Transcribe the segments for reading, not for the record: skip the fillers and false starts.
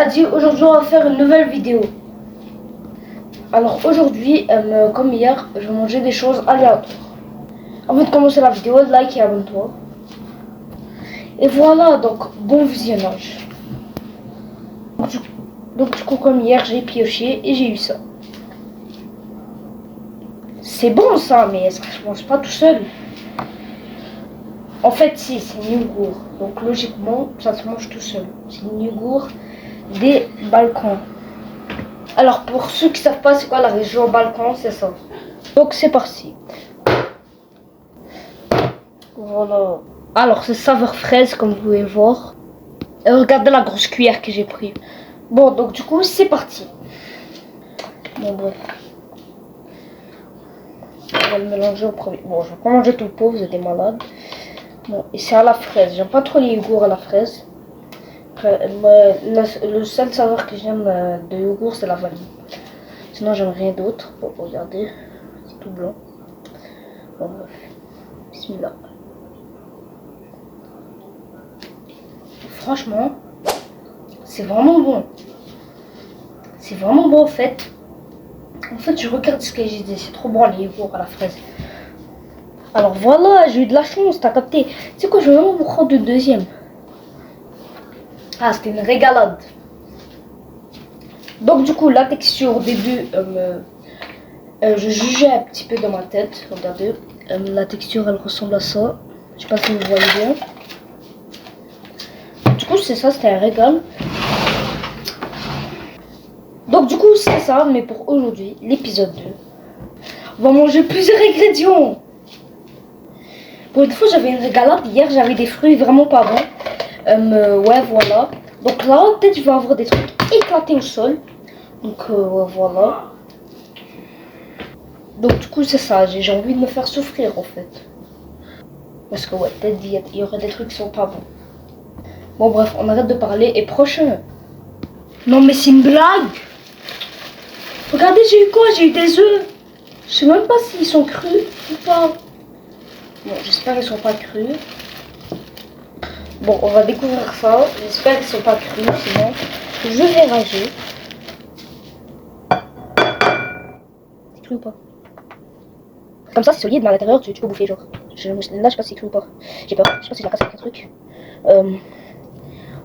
a dit aujourd'hui on va faire une nouvelle vidéo. Alors aujourd'hui, comme hier, je vais manger des choses aléatoires. Avant de commencer la vidéo, like et abonne-toi. Et voilà, donc bon visionnage. Donc du coup comme hier, j'ai pioché et j'ai eu ça. C'est bon ça, mais ça se mange pas tout seul. En fait si, c'est une yogourt. Donc logiquement, ça se mange tout seul. C'est une yogourt des Balkans. Alors pour ceux qui savent pas c'est quoi la région Balkans, c'est ça. Donc c'est parti. Voilà. Alors c'est saveur fraise comme vous pouvez voir. Et regardez la grosse cuillère que j'ai pris. Bon donc du coup c'est parti. Bon bref. On va le mélanger au premier. Bon je vais pas manger tout le pot, vous êtes des malades. Bon et c'est à la fraise. J'aime pas trop les yogourts à la fraise. Le seul saveur que j'aime de yogourt c'est la vanille. Sinon j'aime rien d'autre. Bon regardez. C'est tout blanc. Bon bref. Bismillah. Franchement, c'est vraiment bon. C'est vraiment bon en fait. En fait, je regarde ce que j'ai dit. C'est trop bon les yogourts à la fraise. Alors voilà, j'ai eu de la chance, t'as capté. Tu sais quoi, je vais vraiment vous prendre le deuxième. Ah, c'était une régalade. Donc du coup, la texture au début, je jugeais un petit peu dans ma tête. Regardez, la texture, elle ressemble à ça. Je sais pas si vous voyez bien. Du coup, c'est ça, c'était un régal. Donc du coup, c'est ça, mais pour aujourd'hui, l'épisode 2. On va manger plusieurs ingrédients. Pour une fois, j'avais une régalade. Hier, j'avais des fruits vraiment pas bons. Ouais, voilà. Donc là, peut-être je vais avoir des trucs éclatés au sol. Donc ouais, voilà. Donc du coup, c'est ça. J'ai envie de me faire souffrir en fait. Parce que ouais, peut-être il y aurait des trucs qui sont pas bons. Bon bref, on arrête de parler et prochain. Non mais c'est une blague. Regardez, j'ai eu quoi? J'ai eu des œufs. Je sais même pas s'ils sont crus ou pas. Bon, j'espère qu'ils sont pas crus. Bon, on va découvrir ça. J'espère qu'ils sont pas crus, sinon je vais rager. C'est cru ou pas? Comme ça, c'est solide, mais à l'intérieur, tu peux bouffer, genre. Là, je sais pas si c'est cru ou pas. J'ai peur. Je sais pas si je la casse avec un truc.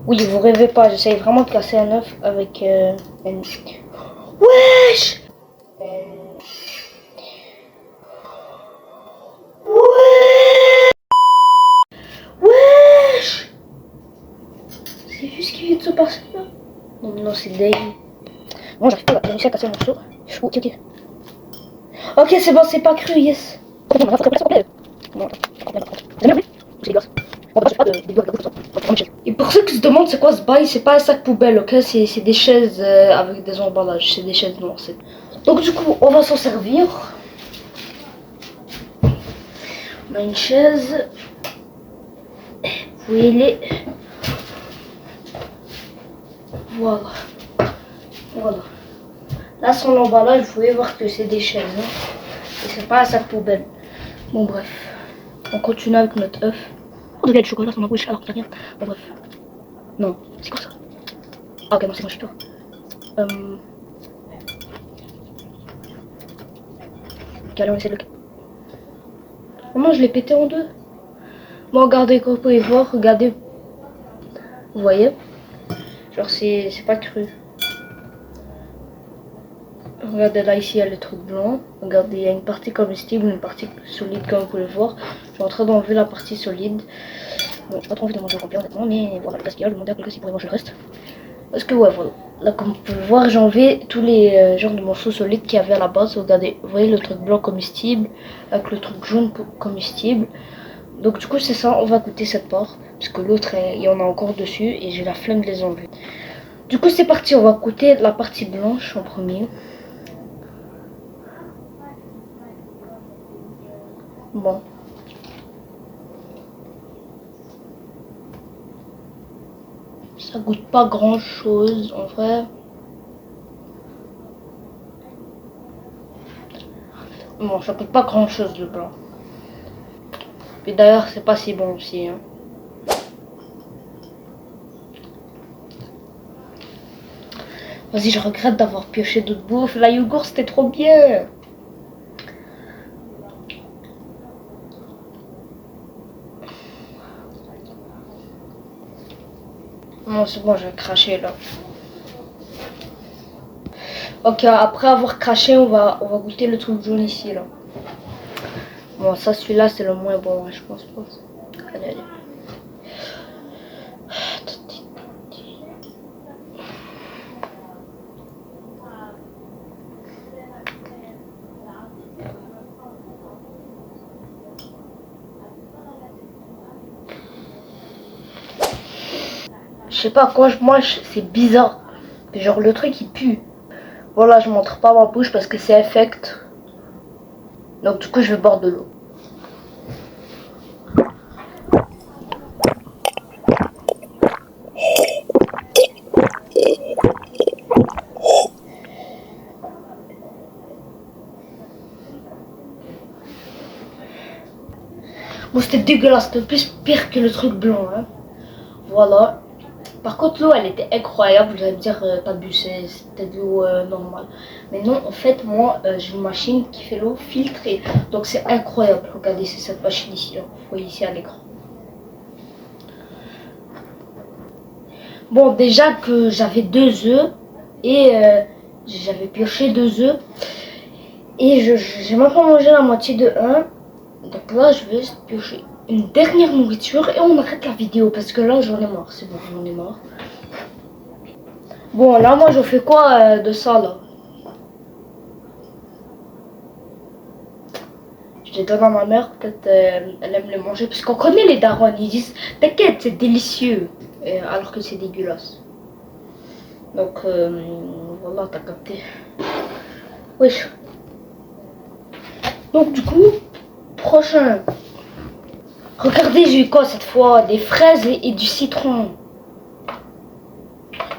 Oui, vous rêvez pas. J'essaye vraiment de casser un œuf avec une... Wesh! Wesh! C'est juste ce qui vient de se passer là. Non, non, c'est dingue. Bon, j'arrive pas à réussir à casser un morceau. Ok, ok. Ok, c'est bon, c'est pas cru, yes. Et pour ceux qui se demandent c'est quoi ce bail, c'est pas un sac poubelle, ok? C'est des chaises avec des emballages, c'est des chaises noires. Donc du coup, on va s'en servir. On a une chaise. Vous voyez. Voilà. Voilà. Là, son emballage, vous pouvez voir que c'est des chaises. Hein. Et c'est pas un sac poubelle. Bon, bref. On continue avec notre œuf. On devient du chocolat sur ma bouche alors qu'il n'y a rien. Bon, bref. Non, c'est quoi ça? Ah, ok, non, c'est moi, je suis peur. Ok, allez, on essaie de le... Comment je l'ai pété en deux? Bon, regardez, comme vous pouvez voir, regardez. Vous voyez? Genre, c'est pas cru. Regardez là, ici, il y a le truc blanc. Regardez, il y a une partie comestible, une partie solide, comme vous pouvez le voir. Je suis en train d'enlever la partie solide. Bon, j'ai pas trop envie de manger au complet, honnêtement, mais voilà, parce qu'il y a, je vais demander à quelqu'un s'il pourrait manger le reste. Parce que, ouais, voilà. Là, comme vous pouvez voir, j'ai enlevé tous les genres de morceaux solides qu'il y avait à la base. Regardez, vous voyez le truc blanc comestible, avec le truc jaune comestible. Donc, du coup, c'est ça, on va goûter cette part. Parce que l'autre, il y en a encore dessus, et j'ai la flemme de les enlever. Du coup, c'est parti, on va goûter la partie blanche en premier. Bon. Ça goûte pas grand chose en vrai. Bon, ça goûte pas grand chose le blanc. Et d'ailleurs, c'est pas si bon aussi. Hein. Vas-y, je regrette d'avoir pioché d'autres bouffe. La yogourt, c'était trop bien. Non, c'est bon, je vais cracher là. Ok, après avoir craché, on va goûter le truc jaune ici là. Bon, ça, celui-là, c'est le moins bon, hein, je pense pas. Allez, allez. Je sais pas, quand je mange, c'est bizarre. Genre, le truc, il pue. Voilà, je montre pas ma bouche parce que c'est infect. Donc, du coup, je vais boire de l'eau. Bon, c'était dégueulasse, c'était plus pire que le truc blanc. Hein. Voilà. Par contre, l'eau, elle était incroyable. Vous allez me dire, t'as bu, c'était de l'eau normale. Mais non, en fait, moi, j'ai une machine qui fait l'eau filtrée. Donc, c'est incroyable. Regardez, c'est cette machine ici. Là. Vous voyez ici à l'écran. Bon, déjà que j'avais 2 œufs. Et j'avais pioché 2 œufs. Et j'ai même pas mangé la moitié de un. Donc là, je vais piocher une dernière nourriture et on arrête la vidéo parce que là, j'en ai marre. C'est bon, j'en ai marre. Bon, là, moi, je fais quoi de ça, là? Je les donne à ma mère, peut-être elle aime les manger. Parce qu'on connaît les darons, ils disent, t'inquiète, c'est délicieux. Alors que c'est dégueulasse. Donc, voilà, t'as capté. Wesh. Donc, du coup, prochain. Regardez, j'ai eu quoi cette fois? Des fraises et du citron.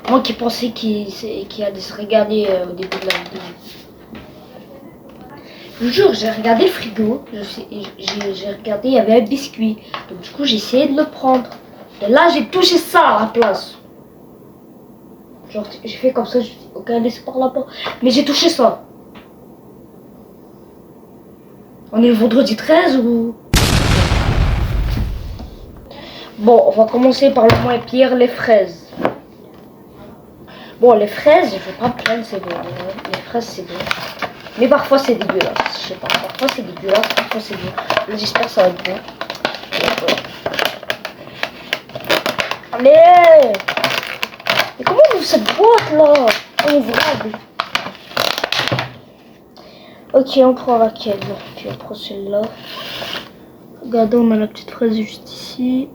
Moi qui pensais qu'il allait se régaler au début de la vidéo. Je vous jure, j'ai regardé le frigo. J'ai regardé, il y avait un biscuit. Donc du coup, j'ai essayé de le prendre. Et là, j'ai touché ça à la place. Genre, j'ai fait comme ça, je dis, ok, laisse par là-bas. Mais j'ai touché ça. On est le vendredi 13 ou... Bon, on va commencer par le moins pire, les fraises. Bon, les fraises, je vais pas me plaindre, c'est bon. Les fraises, c'est bon. Mais parfois, c'est dégueulasse. Je sais pas, parfois c'est dégueulasse, parfois c'est bon. Là, j'espère que ça va être bon. Allez! Mais comment on ouvre cette boîte là? Ouvrable. Ok, on prend laquelle? Puis on prend celle-là. Regardez, on a la petite fraise juste ici.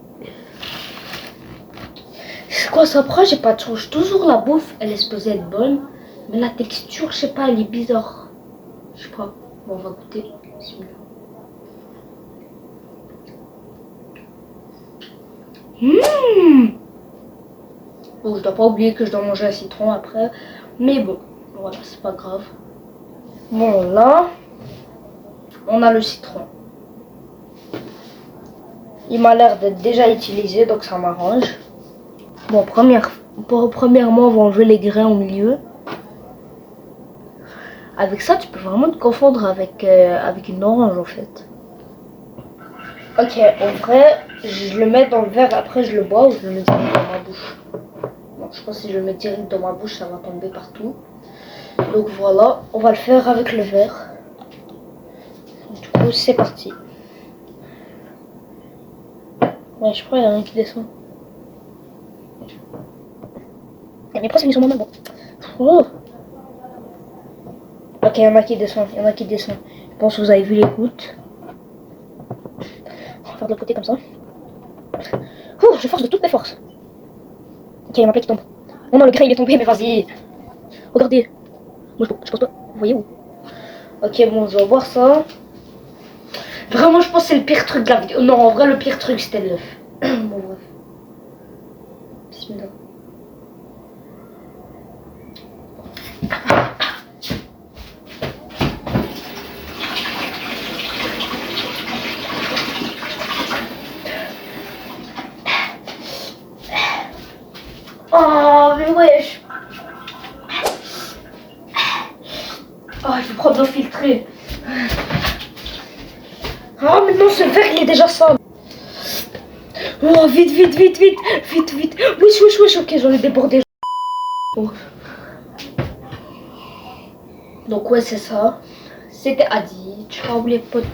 C'est quoi ça? Après, j'ai pas de change. Toujours la bouffe, elle est supposée être bonne. Mais la texture, je sais pas, elle est bizarre. Je sais pas. Bon, on va goûter. Bon, je dois pas oublier que je dois manger un citron après. Mais bon, voilà, c'est pas grave. Bon, là, on a le citron. Il m'a l'air d'être déjà utilisé, donc ça m'arrange. Bon, premièrement, on va enlever les grains au milieu. Avec ça, tu peux vraiment te confondre avec une orange, en fait. Ok, en vrai, je le mets dans le verre, après je le bois ou je le mets direct dans ma bouche. Bon, je pense que si je le mets direct dans ma bouche, ça va tomber partout. Donc voilà, on va le faire avec le verre. Du coup, c'est parti. Ouais, je crois qu'il y en a un qui descend. Mais pourquoi c'est mis sur mon main, bon. Oh. Ok, il y en a qui descendent, il y en a qui descendent. Je pense que vous avez vu les gouttes. On va faire de l'autre côté comme ça. Ouh, je force de toutes mes forces. Ok, il y en a plein qui tombent. Oh non, le grain il est tombé, mais vas-y. Regardez. Moi je pense pas. Vous voyez où? Ok, bon, je vais voir ça. Vraiment, je pense que c'est le pire truc de la vidéo. Non, en vrai, le pire truc c'était l'œuf. Bon, bref. Bismillah. Oh, mais wesh. Ah, je vais prendre l'eau filtrée. Ah, maintenant ce verre il est déjà sale. Oh, vite, vite, vite, vite, vite, vite. Wesh, wesh, wesh, ok, j'en ai débordé. Oh. Donc ouais, c'est ça. C'était Adi. Ciao les potes.